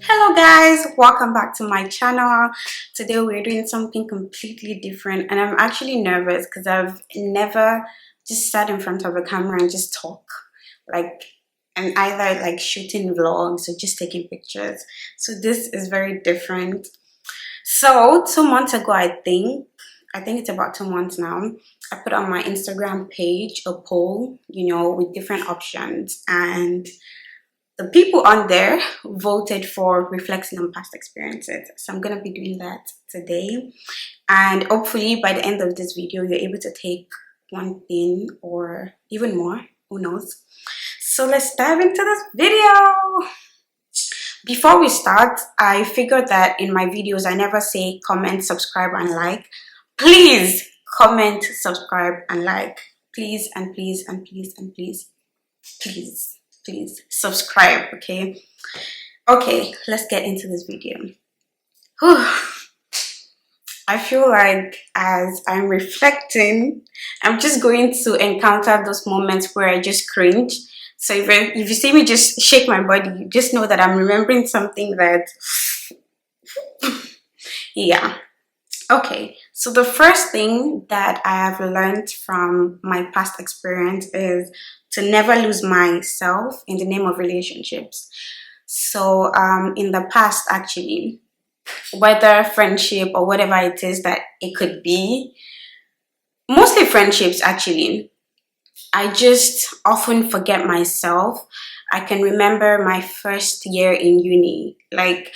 Hello guys, welcome back to my channel. Today we're doing something completely different and I'm actually nervous because I've never just sat in front of a camera and just talk like and either like shooting vlogs or just taking pictures. So this is very different. So 2 months ago, I think it's about 2 months now, I put on my Instagram page a poll, with different options, and the people on there voted for reflecting on past experiences. So I'm gonna be doing that today, and hopefully by the end of this video you're able to take one thing or even more, who knows. So let's dive into this video. Before we start, I figured that in my videos I never say comment, subscribe and like. Please comment, subscribe and like. Please and please and please and please, please subscribe. Okay, let's get into this video. Whew. I feel like as I'm reflecting, I'm just going to encounter those moments where I just cringe. So if you see me just shake my body, just know that I'm remembering something that, yeah. Okay, so the first thing that I have learned from my past experience is to never lose myself in the name of relationships. So in the past, actually, whether friendship or whatever it is that it could be, mostly friendships actually, I just often forget myself. I can remember my first year in uni, like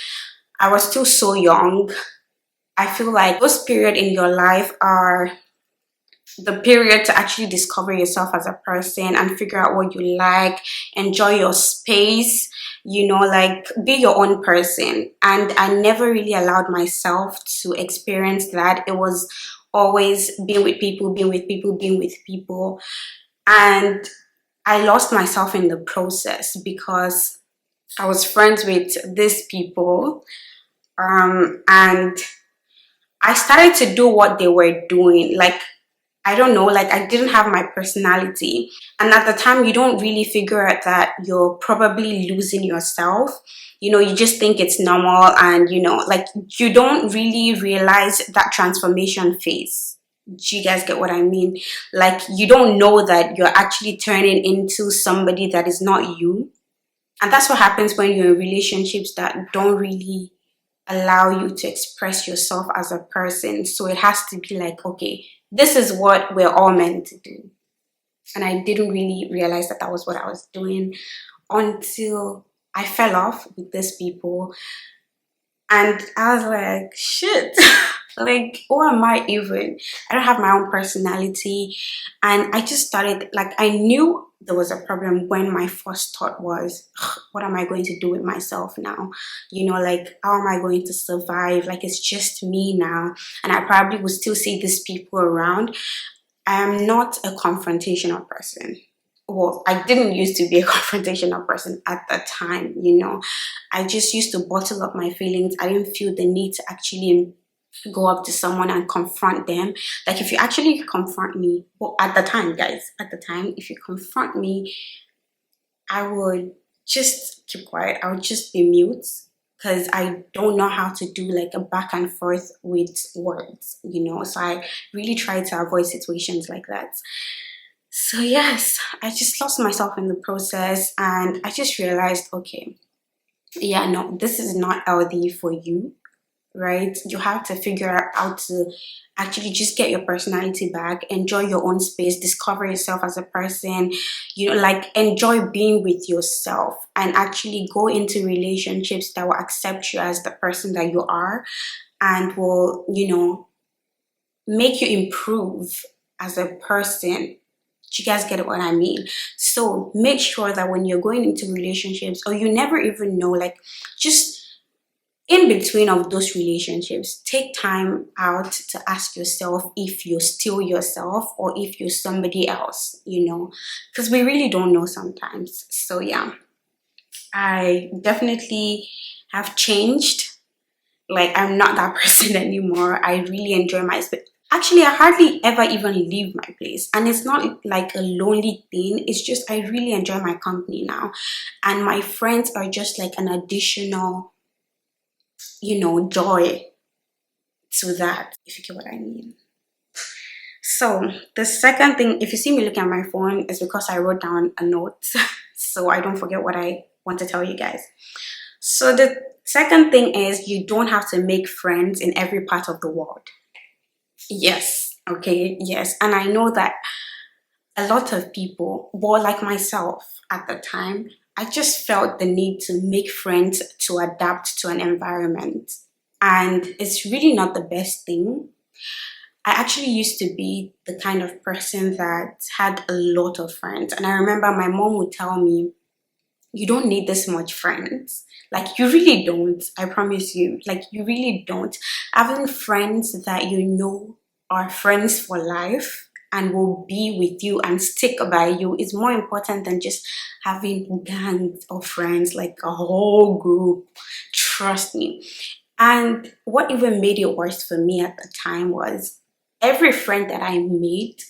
I was still so young. I feel like those periods in your life are the period to actually discover yourself as a person and figure out what you like, enjoy your space, like be your own person. And I never really allowed myself to experience that. It was always being with people, being with people, being with people. And I lost myself in the process because I was friends with these people, and I started to do what they were doing. Like, I don't know, like I didn't have my personality. And at the time, you don't really figure out that you're probably losing yourself. You just think it's normal, and like you don't really realize that transformation phase. Do you guys get what I mean? Like, you don't know that you're actually turning into somebody that is not you. And that's what happens when you're in relationships that don't really allow you to express yourself as a person. So it has to be like, okay, this is what we're all meant to do. And I didn't really realize that that was what I was doing until I fell off with these people. And I was like, shit, like, who am I even? I don't have my own personality. And I just started, like, I knew there was a problem when my first thought was, what am I going to do with myself now? Like, how am I going to survive? Like, it's just me now. And I probably would still see these people around. I am not a confrontational person. Well, I didn't used to be a confrontational person at the time. I just used to bottle up my feelings. I didn't feel the need to actually go up to someone and confront them. Like, if you actually confront me, well, at the time, guys, if you confront me, I would just keep quiet. I would just be mute because I don't know how to do like a back and forth with words, so I really try to avoid situations like that. So yes, I just lost myself in the process, and I just realized, okay, yeah, no, this is not healthy for you, right? You have to figure out how to actually just get your personality back, enjoy your own space, discover yourself as a person, like enjoy being with yourself, and actually go into relationships that will accept you as the person that you are and will, make you improve as a person. Do you guys get what I mean? So make sure that when you're going into relationships, or you never even know, like, just in between of those relationships, take time out to ask yourself if you're still yourself or if you're somebody else, because we really don't know sometimes. So yeah, I definitely have changed. Like, I'm not that person anymore. I really enjoy my space. Actually, I hardly ever even leave my place. And it's not like a lonely thing. It's just I really enjoy my company now. And my friends are just like an additional joy to that, if you get what I mean. So the second thing, if you see me looking at my phone, is because I wrote down a note so I don't forget what I want to tell you guys. So the second thing is, you don't have to make friends in every part of the world. Yes, okay, yes. And I know that a lot of people, well, like myself at the time, I just felt the need to make friends to adapt to an environment. And it's really not the best thing. I actually used to be the kind of person that had a lot of friends. And I remember my mom would tell me, you don't need this much friends. Like, you really don't. I promise you. Like, you really don't. Having friends that you know are friends for life and will be with you and stick by you is more important than just having gangs of friends, like a whole group. Trust me. And what even made it worse for me at the time was, every friend that I made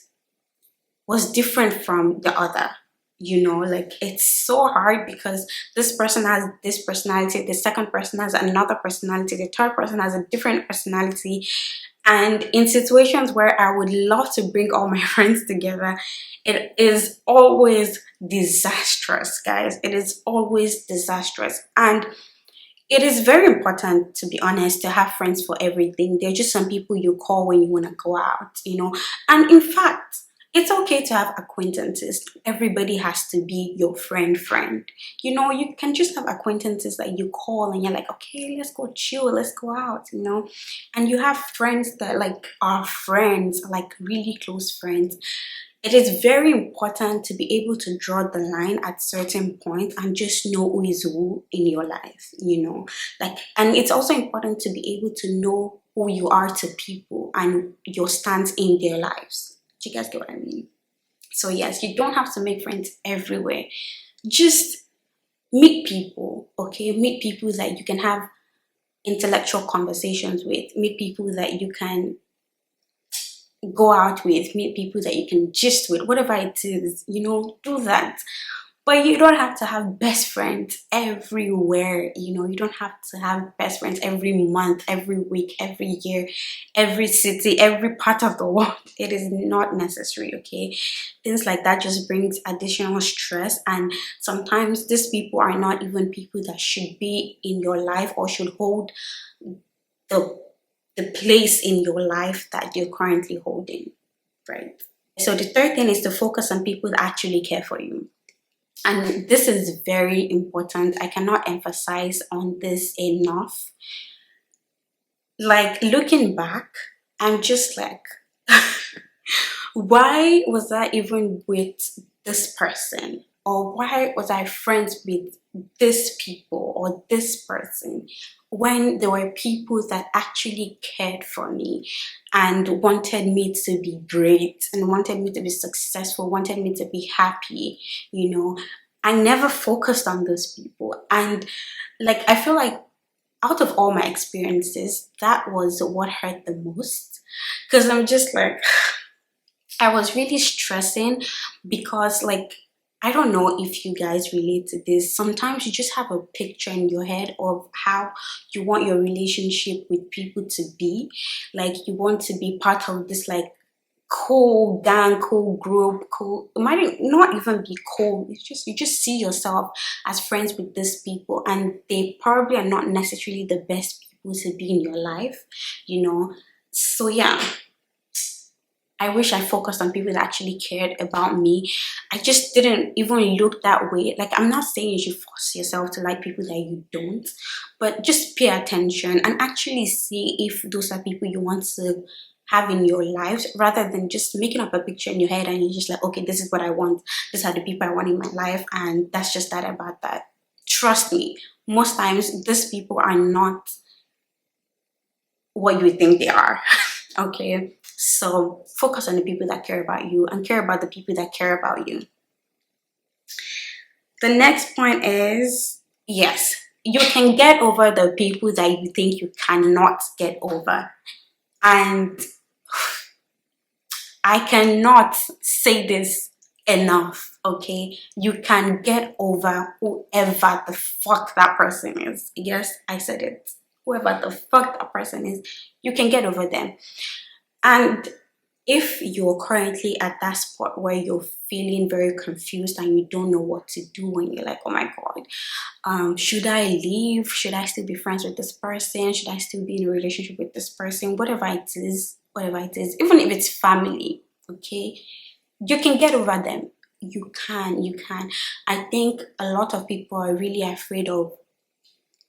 was different from the other. Like, it's so hard because this person has this personality, the second person has another personality, the third person has a different personality. And in situations where I would love to bring all my friends together, it is always disastrous, guys. It is always disastrous. And it is very important, to be honest, to have friends for everything. They're just some people you call when you want to go out. And in fact, it's okay to have acquaintances. Everybody has to be your friend. You can just have acquaintances that you call and you're like, okay, let's go chill, let's go out. And you have friends that like are friends, like really close friends. It is very important to be able to draw the line at certain points and just know who is who in your life. And it's also important to be able to know who you are to people and your stance in their lives. Do you guys get what I mean? So yes, you don't have to make friends everywhere. Just meet people, okay? Meet people that you can have intellectual conversations with. Meet people that you can go out with. Meet people that you can gist with. Whatever it is, do that. But you don't have to have best friends everywhere. You don't have to have best friends every month, every week, every year, every city, every part of the world. It is not necessary, okay? Things like that just brings additional stress. And sometimes these people are not even people that should be in your life or should hold the, the place in your life that you're currently holding, right? So the third thing is to focus on people that actually care for you. And this is very important. I cannot emphasize on this enough. Like, looking back, I'm just like, why was I even with this person? Or why was I friends with this people or this person when there were people that actually cared for me and wanted me to be great and wanted me to be successful, wanted me to be happy. I never focused on those people. And like, I feel like out of all my experiences, that was what hurt the most. Because I'm just like, I was really stressing because, like, I don't know if you guys relate to this. Sometimes you just have a picture in your head of how you want your relationship with people to be. Like, you want to be part of this, like, cool gang, cool group, cool. It might not even be cool. It's just, you just see yourself as friends with these people, and they probably are not necessarily the best people to be in your life. So yeah, I wish I focused on people that actually cared about me. I just didn't even look that way. Like, I'm not saying you should force yourself to like people that you don't, but just pay attention and actually see if those are people you want to have in your lives, rather than just making up a picture in your head and you're just like, okay, this is what I want. These are the people I want in my life, and that's just that about that. Trust me, most times these people are not what you think they are. Okay, so focus on the people that care about you and care about the people that care about you. The next point is, yes, you can get over the people that you think you cannot get over. And I cannot say this enough, okay? You can get over whoever the fuck that person is. Yes, I said it. whoever the fuck that person is, you can get over them. And if you're currently at that spot where you're feeling very confused and you don't know what to do, when you're like, oh my god, should I leave? Should I still be friends with this person? Should I still be in a relationship with this person? Whatever it is, even if it's family, okay, you can get over them. You can. I think a lot of people are really afraid of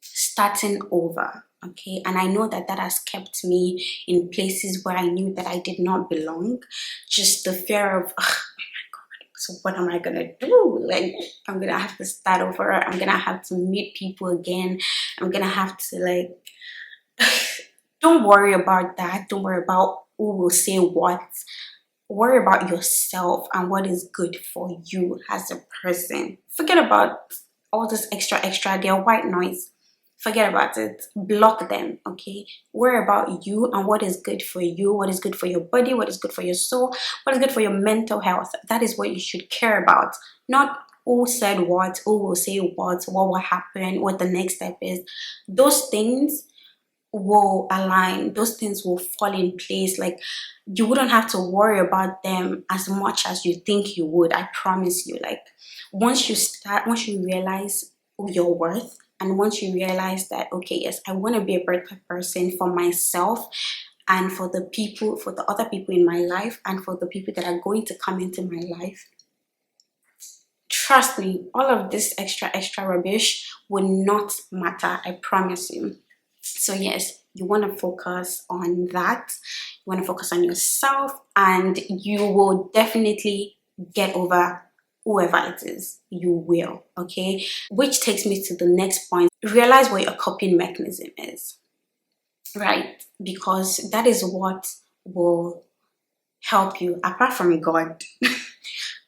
starting over, okay, and I know that that has kept me in places where I knew that I did not belong. Just the fear of, oh my god, so what am I gonna do? Like, I'm gonna have to start over, I'm gonna have to meet people again, I'm gonna have to, like, don't worry about that. Don't worry about who will say what. Worry about yourself and what is good for you as a person. Forget about all this extra, they're white noise. Forget about it. Block them, okay? Worry about you and what is good for you, what is good for your body, what is good for your soul, what is good for your mental health. That is what you should care about. Not who said what, who will say what will happen, what the next step is. Those things will align, those things will fall in place. Like, you wouldn't have to worry about them as much as you think you would. I promise you. Like, once you realize your worth, and once you realize that, okay, yes, I want to be a better person for myself and for the other people in my life, and for the people that are going to come into my life, trust me, all of this extra rubbish will not matter. I promise you. So yes, you want to focus on that. You want to focus on yourself, and you will definitely get over whoever it is. You will, okay? Which takes me to the next point. Realize what your coping mechanism is, right? Because that is what will help you, apart from God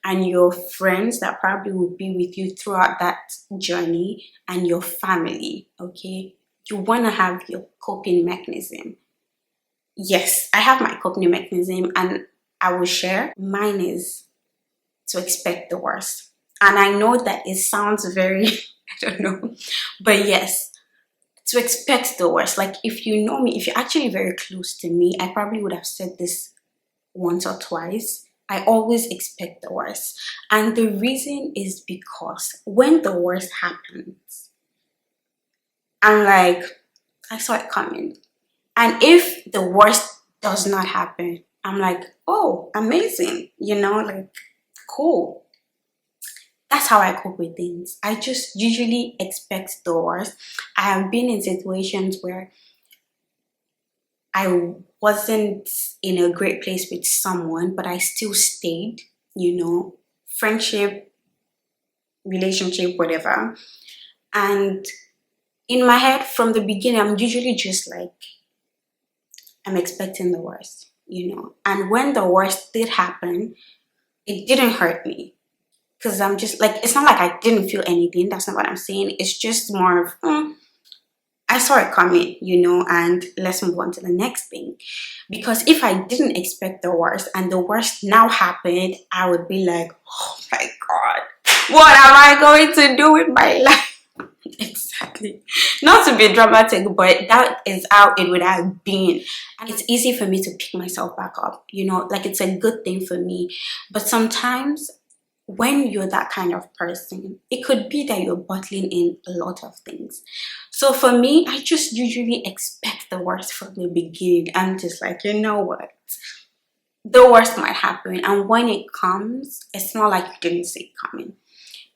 and your friends that probably will be with you throughout that journey, and your family, okay? You want to have your coping mechanism. Yes, I have my coping mechanism, and I will share. Mine is to expect the worst. And I know that it sounds very, I don't know, but yes, to expect the worst. Like, if you know me, if you're actually very close to me, I probably would have said this once or twice. I always expect the worst. And the reason is because when the worst happens, I'm like, I saw it coming. And if the worst does not happen, I'm like, oh, amazing, like, cool. That's how I cope with things. I just usually expect the worst. I have been in situations where I wasn't in a great place with someone, but I still stayed, friendship, relationship, whatever. And in my head, from the beginning, I'm usually just like, I'm expecting the worst, And when the worst did happen, it didn't hurt me. Because I'm just like, it's not like I didn't feel anything. That's not what I'm saying. It's just more of, I saw it coming, and let's move on to the next thing. Because if I didn't expect the worst and the worst now happened, I would be like, oh my God, what am I going to do with my life? Exactly. Not to be dramatic, but that is how it would have been. And it's easy for me to pick myself back up, like, it's a good thing for me. But sometimes when you're that kind of person, it could be that you're bottling in a lot of things. So for me, I just usually expect the worst from the beginning. I'm just like, you know what? The worst might happen. And when it comes, it's not like you didn't see it coming.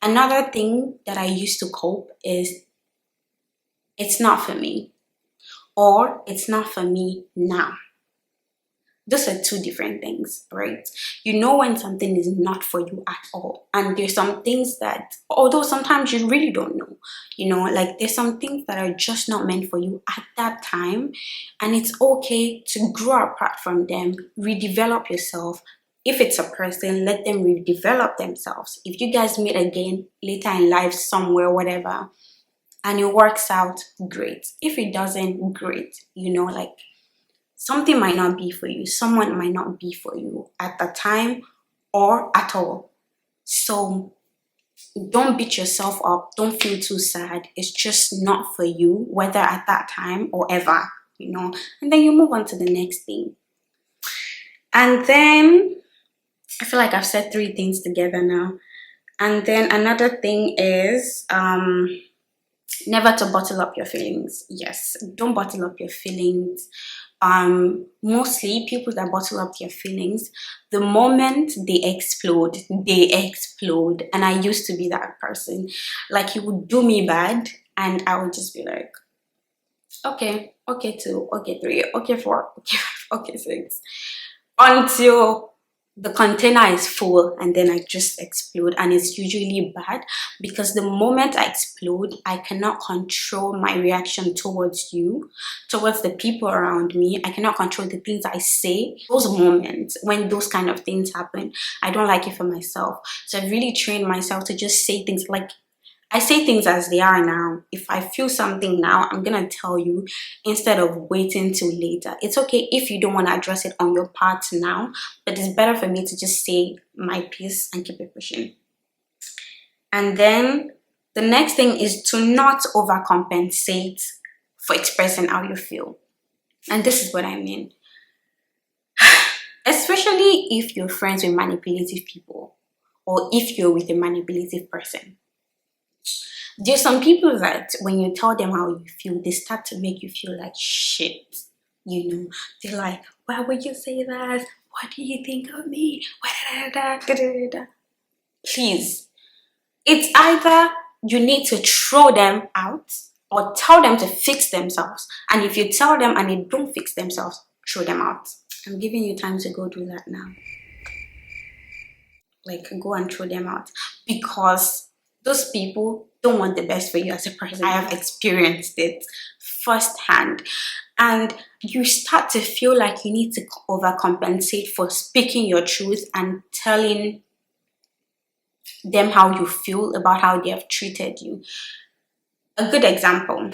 Another thing that I used to cope is, it's not for me, or it's not for me now. Those are two different things, right? You know when something is not for you at all. And there's some things that, although sometimes you really don't know, like, there's some things that are just not meant for you at that time. And it's okay to grow apart from them, redevelop yourself. If it's a person, let them redevelop themselves. If you guys meet again later in life somewhere, whatever, and it works out, great. If it doesn't, great. Like, something might not be for you. Someone might not be for you at the time or at all. So Don't beat yourself up. Don't feel too sad. It's just not for you, whether at that time or ever, and then you move on to the next thing. And then I feel like I've said three things together now. And then another thing is never to bottle up your feelings. Yes, don't bottle up your feelings. Mostly people that bottle up their feelings, the moment they explode, and I used to be that person. Like, you would do me bad and I would just be like, okay, okay, 2, okay, 3, okay, 4, okay, 5, okay, 6, until the container is full, and then I just explode. And it's usually bad because the moment I explode, I cannot control my reaction towards you, towards the people around me. I cannot control the things I say. Those moments when those kind of things happen, I don't like it for myself. So I really trained myself to just say things like, I say things as they are now. If I feel something now, I'm gonna tell you instead of waiting till later. It's okay if you don't want to address it on your part now, but it's better for me to just say my piece and keep it pushing. And then the next thing is to not overcompensate for expressing how you feel. And this is what I mean. Especially if you're friends with manipulative people, or if you're with a manipulative person. There's some people that when you tell them how you feel, they start to make you feel like shit. They're like, why would you say that? What do you think of me? Please. It's either you need to throw them out or tell them to fix themselves. And if you tell them and they don't fix themselves, throw them out. I'm giving you time to go do that now. Like, go and throw them out. Because those people don't want the best for you as a person. I have experienced it firsthand. And you start to feel like you need to overcompensate for speaking your truth and telling them how you feel about how they have treated you. A good example.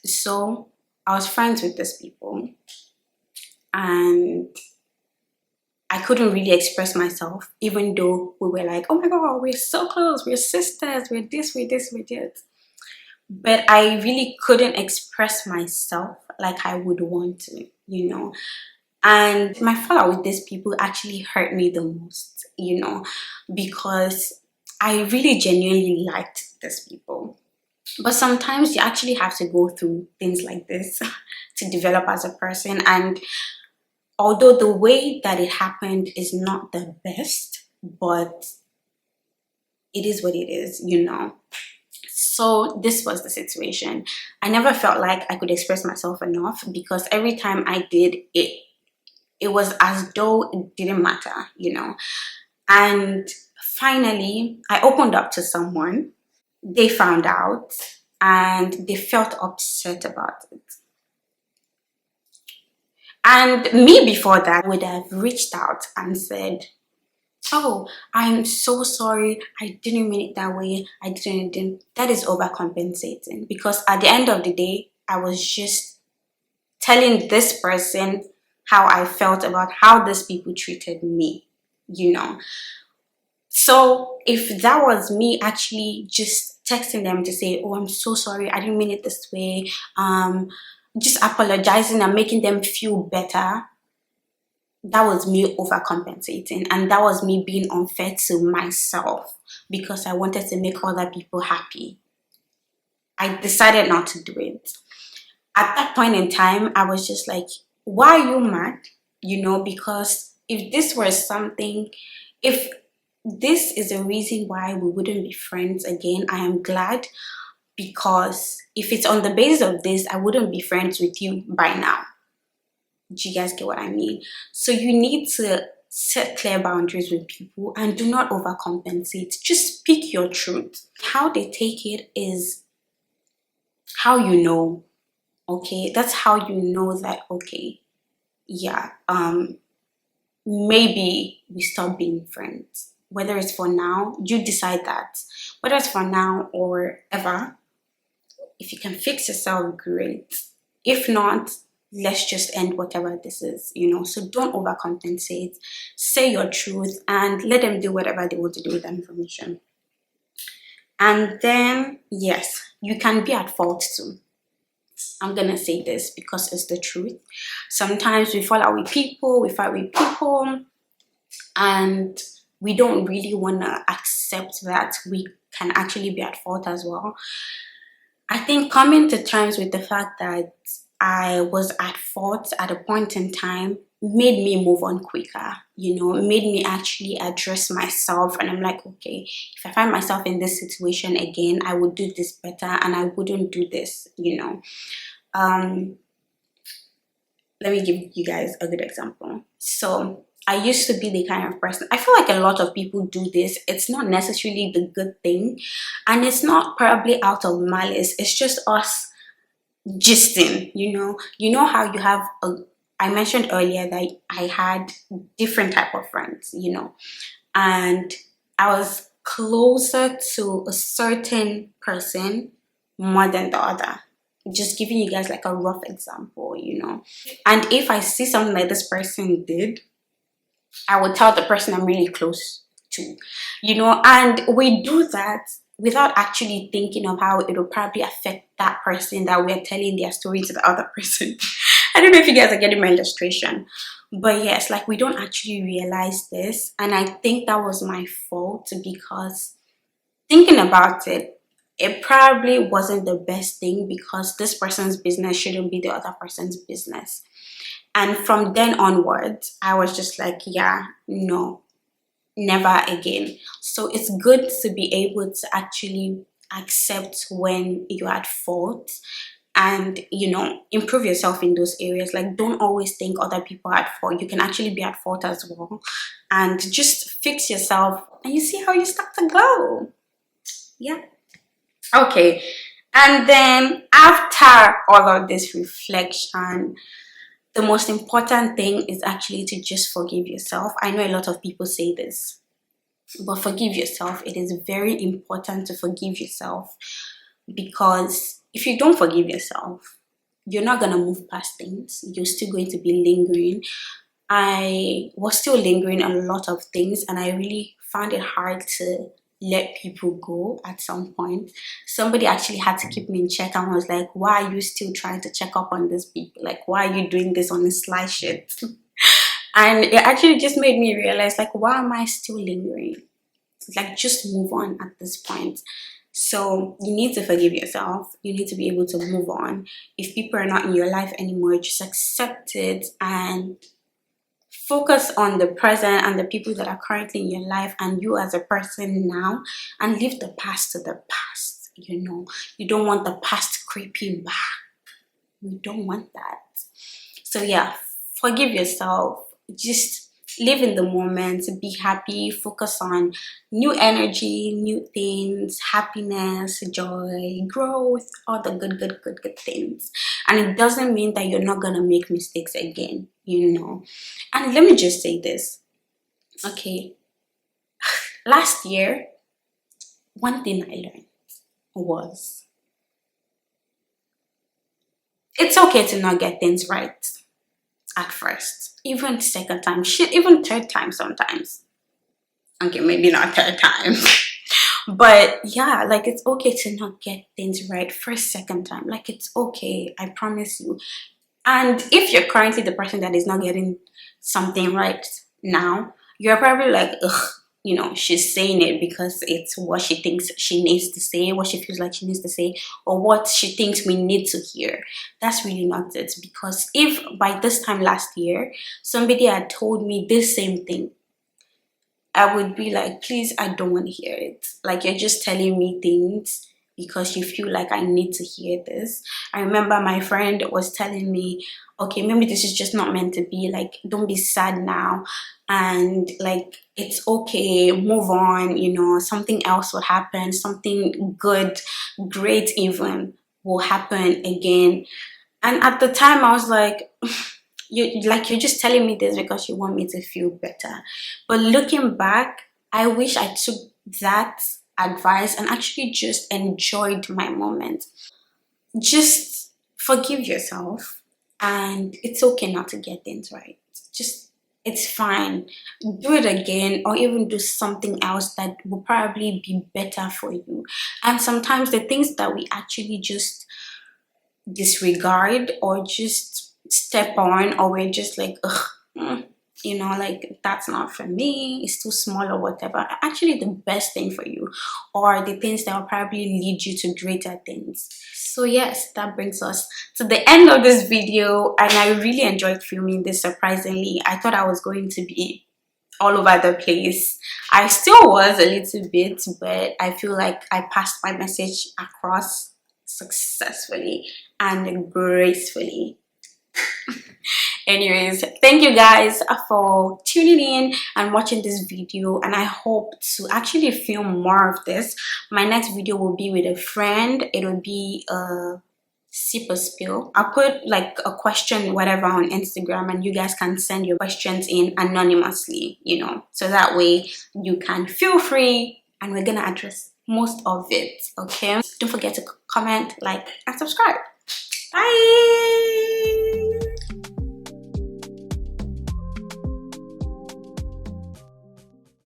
So I was friends with these people and I couldn't really express myself, even though we were like, oh my God, we're so close, we're sisters, we're this, we're this, we're that. But I really couldn't express myself like I would want to, And my fallout with these people actually hurt me the most, because I really genuinely liked these people. But sometimes you actually have to go through things like this to develop as a person. And although the way that it happened is not the best, but it is what it is, So this was the situation. I never felt like I could express myself enough because every time I did it, it was as though it didn't matter, And finally, I opened up to someone. They found out and they felt upset about it. And me before that would have reached out and said, oh, I'm so sorry. I didn't mean it that way. I didn't. That is overcompensating, because at the end of the day, I was just telling this person how I felt about how these people treated me, So if that was me actually just texting them to say, oh, I'm so sorry, I didn't mean it this way, just apologizing and making them feel better, that was me overcompensating, and that was me being unfair to myself because I wanted to make other people happy. I decided not to do it. At that point in time, I was just like, why are you mad? Because if this was something, if this is a reason why we wouldn't be friends again, I am glad, because if it's on the basis of this, I wouldn't be friends with you by now. Do you guys get what I mean? So you need to set clear boundaries with people and do not overcompensate. Just speak your truth. How they take it is how you know. Okay, that's how you know that, okay, yeah, maybe we stop being friends. Whether it's for now, you decide that. Whether it's for now or ever, if you can fix yourself, great. If not, let's just end whatever this is, So don't overcompensate. Say your truth and let them do whatever they want to do with that information. And then, yes, you can be at fault too. I'm gonna say this because it's the truth. Sometimes we fall out with people, we fight with people, and we don't really want to accept that we can actually be at fault as well. I think coming to terms with the fact that I was at fault at a point in time made me move on quicker, made me actually address myself. And I'm like, okay, if I find myself in this situation again, I would do this better and I wouldn't do this. Um, Let me give you guys a good example. So I used to be the kind of person, I feel like a lot of people do this. It's not necessarily the good thing, and it's not probably out of malice. It's just us gisting, how you have I mentioned earlier that I had different type of friends, and I was closer to a certain person more than the other. Just giving you guys like a rough example. And if I see something that this person did, I would tell the person I'm really close to. And we do that without actually thinking of how it will probably affect that person that we're telling their story to the other person. I don't know if you guys are getting my illustration. But yes, like we don't actually realize this. And I think that was my fault because thinking about it, it probably wasn't the best thing because this person's business shouldn't be the other person's business. And from then onwards, I was just like, yeah, no, never again. So it's good to be able to actually accept when you're at fault and improve yourself in those areas. Like, don't always think other people are at fault. You can actually be at fault as well, and just fix yourself and you see how you start to glow. Yeah. Okay. And then after all of this reflection, the most important thing is actually to just forgive yourself. I know a lot of people say this, but forgive yourself. It is very important to forgive yourself, because if you don't forgive yourself, you're not going to move past things. You're still going to be lingering. I was still lingering on a lot of things, and I really found it hard to let people go at some point. Somebody actually had to keep me in check and was like, why are you still trying to check up on these people? Like, why are you doing this on a sly shit? And it actually just made me realize, like, why am I still lingering? Like, just move on at this point. So you need to forgive yourself. You need to be able to move on. If people are not in your life anymore, just accept it and focus on the present and the people that are currently in your life and you as a person now, and leave the past to the past. You don't want the past creeping back. We don't want that. So yeah, forgive yourself. Just live in the moment, be happy, focus on new energy, new things, happiness, joy, growth, all the good things. And it doesn't mean that you're not gonna make mistakes again. And let me just say this, okay? Last year, one thing I learned was it's okay to not get things right at first, even second time, shit, even third time sometimes. Okay, maybe not third time. But yeah, like it's okay to not get things right first, second time. Like it's okay, I promise you. And if you're currently the person that is not getting something right now, you're probably like, ugh, she's saying it because it's what she thinks she needs to say, what she feels like she needs to say, or what she thinks we need to hear. That's really not it. Because if by this time last year, somebody had told me this same thing, I would be like, please, I don't want to hear it. Like, you're just telling me things because you feel like I need to hear this. I remember my friend was telling me, okay, maybe this is just not meant to be. Like, don't be sad now. And like, it's okay, move on. Something else will happen. Something good, great even, will happen again. And at the time, I was like, you're just telling me this because you want me to feel better. But looking back, I wish I took that advice and actually just enjoyed my moment. Just forgive yourself, and it's okay not to get things right. Just it's fine. Do it again, or even do something else that will probably be better for you. And sometimes the things that we actually just disregard or just step on, or we're just like, ugh, you know, like that's not for me, it's too small or whatever, are actually the best thing for you, or the things that will probably lead you to greater things. So yes, that brings us to the end of this video, and I really enjoyed filming this. Surprisingly, I thought I was going to be all over the place. I still was a little bit, but I feel like I passed my message across successfully and gracefully. Anyways, thank you guys for tuning in and watching this video, and I hope to actually film more of this. My next video will be with a friend. It will be a sip or spill. I'll put like a question whatever on Instagram, and you guys can send your questions in anonymously, you know, so that way you can feel free and we're gonna address most of it. Okay, don't forget to comment, like, and subscribe. Bye.